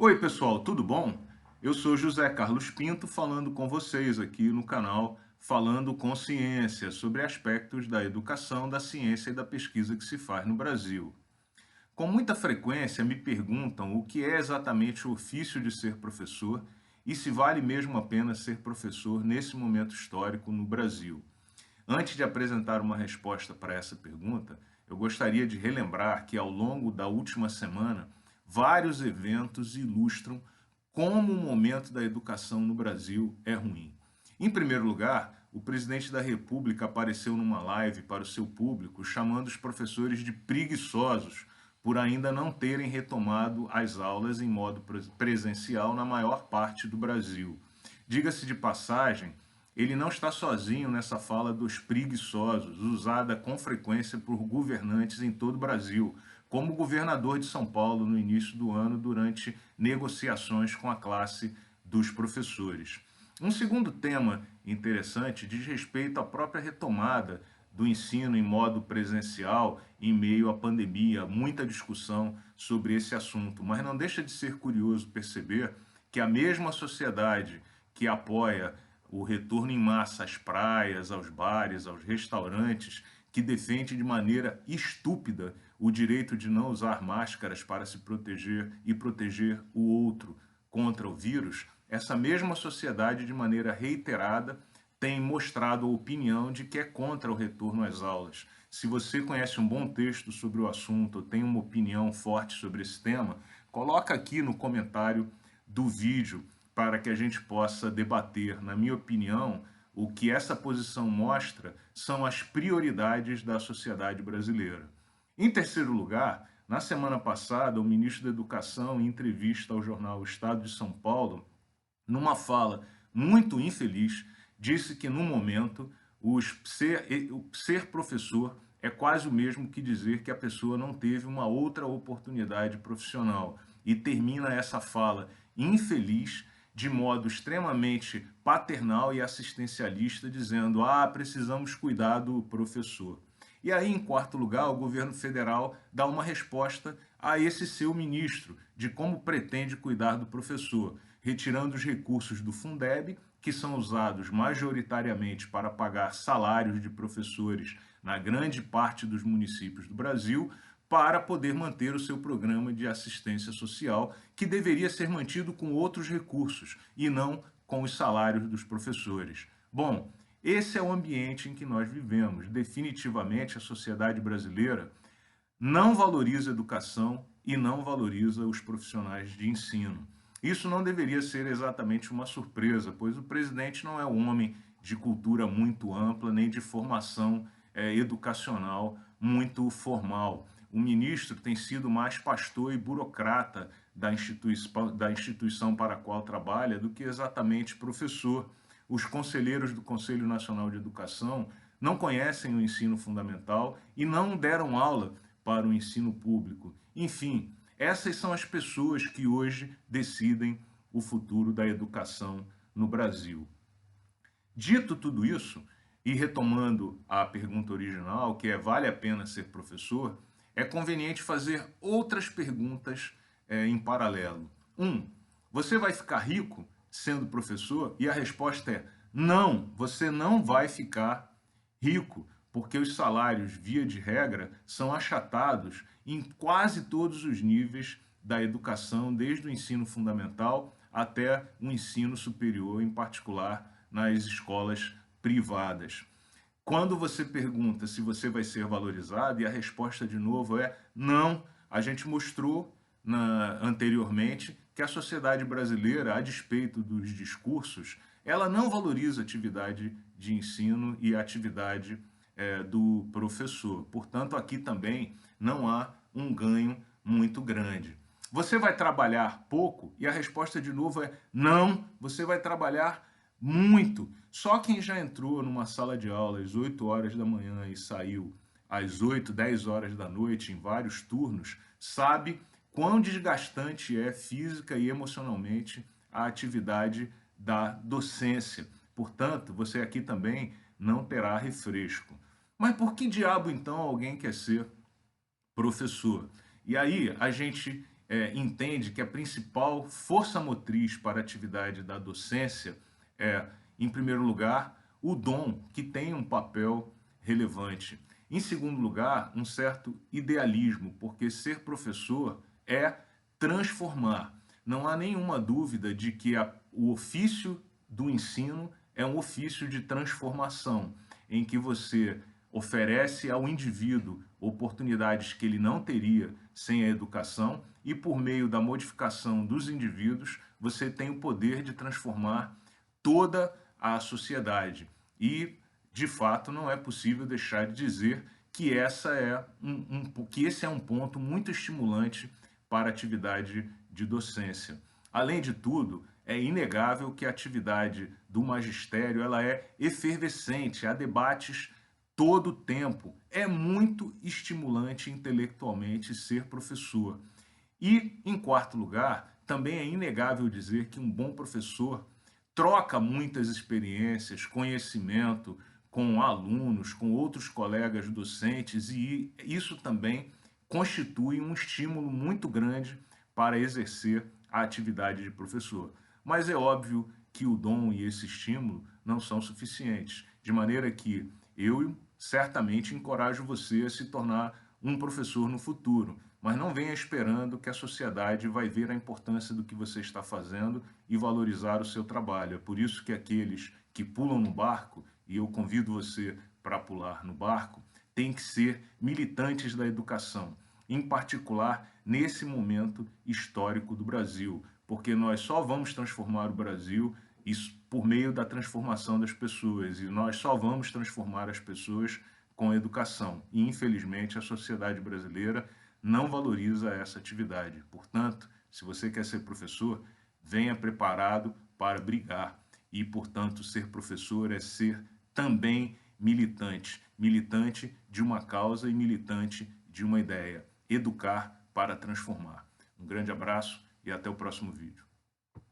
Oi pessoal, tudo bom? Eu sou José Carlos Pinto falando com vocês aqui no canal Falando com Ciência sobre aspectos da educação, da ciência e da pesquisa que se faz no Brasil. Com muita frequência me perguntam o que é exatamente o ofício de ser professor e se vale mesmo a pena ser professor nesse momento histórico no Brasil. Antes de apresentar uma resposta para essa pergunta, eu gostaria de relembrar que ao longo da última semana, vários eventos ilustram como o momento da educação no Brasil é ruim. Em primeiro lugar, o presidente da República apareceu numa live para o seu público chamando os professores de preguiçosos por ainda não terem retomado as aulas em modo presencial na maior parte do Brasil. Diga-se de passagem, ele não está sozinho nessa fala dos preguiçosos, usada com frequência por governantes em todo o Brasil, como o governador de São Paulo no início do ano, durante negociações com a classe dos professores. Um segundo tema interessante diz respeito à própria retomada do ensino em modo presencial em meio à pandemia. Muita discussão sobre esse assunto, mas não deixa de ser curioso perceber que a mesma sociedade que apoia o retorno em massa às praias, aos bares, aos restaurantes, que defende de maneira estúpida o direito de não usar máscaras para se proteger e proteger o outro contra o vírus, essa mesma sociedade, de maneira reiterada, tem mostrado a opinião de que é contra o retorno às aulas. Se você conhece um bom texto sobre o assunto ou tem uma opinião forte sobre esse tema, coloca aqui no comentário do vídeo para que a gente possa debater. Na minha opinião, o que essa posição mostra são as prioridades da sociedade brasileira. Em terceiro lugar, na semana passada, o ministro da Educação, em entrevista ao jornal Estado de São Paulo, numa fala muito infeliz, disse que no momento ser professor é quase o mesmo que dizer que a pessoa não teve uma outra oportunidade profissional. E termina essa fala infeliz de modo extremamente paternal e assistencialista, dizendo: precisamos cuidar do professor. E aí, em quarto lugar, o governo federal dá uma resposta a esse seu ministro de como pretende cuidar do professor, retirando os recursos do Fundeb, que são usados majoritariamente para pagar salários de professores na grande parte dos municípios do Brasil, para poder manter o seu programa de assistência social, que deveria ser mantido com outros recursos e não com os salários dos professores. Bom, esse é o ambiente em que nós vivemos. Definitivamente, a sociedade brasileira não valoriza a educação e não valoriza os profissionais de ensino. Isso não deveria ser exatamente uma surpresa, pois o presidente não é um homem de cultura muito ampla, nem de formação educacional muito formal. O ministro tem sido mais pastor e burocrata da instituição para a qual trabalha do que exatamente professor. Os conselheiros do Conselho Nacional de Educação não conhecem o ensino fundamental e não deram aula para o ensino público. Enfim, essas são as pessoas que hoje decidem o futuro da educação no Brasil. Dito tudo isso, e retomando a pergunta original, que é: vale a pena ser professor? É conveniente fazer outras perguntas em paralelo. Você vai ficar rico sendo professor? E a resposta é: não, você não vai ficar rico, porque os salários, via de regra, são achatados em quase todos os níveis da educação, desde o ensino fundamental até o ensino superior, em particular nas escolas privadas. Quando você pergunta se você vai ser valorizado, e a resposta de novo é não, a gente mostrou anteriormente que a sociedade brasileira, a despeito dos discursos, ela não valoriza a atividade de ensino e a atividade do professor. Portanto, aqui também não há um ganho muito grande. Você vai trabalhar pouco? E a resposta de novo é não, você vai trabalhar muito. Só quem já entrou numa sala de aula às 8 horas da manhã e saiu às 8, 10 horas da noite em vários turnos, sabe quão desgastante é física e emocionalmente a atividade da docência. Portanto, você aqui também não terá refresco. Mas por que diabo então alguém quer ser professor? E aí a gente entende que a principal força motriz para a atividade da docência é, em primeiro lugar, o dom, que tem um papel relevante. Em segundo lugar, um certo idealismo, porque ser professor é transformar. Não há nenhuma dúvida de que o ofício do ensino é um ofício de transformação, em que você oferece ao indivíduo oportunidades que ele não teria sem a educação e, por meio da modificação dos indivíduos, você tem o poder de transformar toda a sociedade. E, de fato, não é possível deixar de dizer que, que esse é um ponto muito estimulante para a atividade de docência. Além de tudo, é inegável que a atividade do magistério ela é efervescente, há debates todo o tempo. É muito estimulante intelectualmente ser professor. E, em quarto lugar, também é inegável dizer que um bom professor troca muitas experiências, conhecimento com alunos, com outros colegas docentes, e isso também constitui um estímulo muito grande para exercer a atividade de professor. Mas é óbvio que o dom e esse estímulo não são suficientes, de maneira que eu certamente encorajo você a se tornar um professor no futuro, mas não venha esperando que a sociedade vai ver a importância do que você está fazendo e valorizar o seu trabalho. É por isso que aqueles que pulam no barco, e eu convido você para pular no barco, têm que ser militantes da educação, em particular nesse momento histórico do Brasil, porque nós só vamos transformar o Brasil por meio da transformação das pessoas, e nós só vamos transformar as pessoas com a educação. E, infelizmente, a sociedade brasileira não valoriza essa atividade. Portanto, se você quer ser professor, venha preparado para brigar. E, portanto, ser professor é ser também militante. Militante de uma causa e militante de uma ideia. Educar para transformar. Um grande abraço e até o próximo vídeo.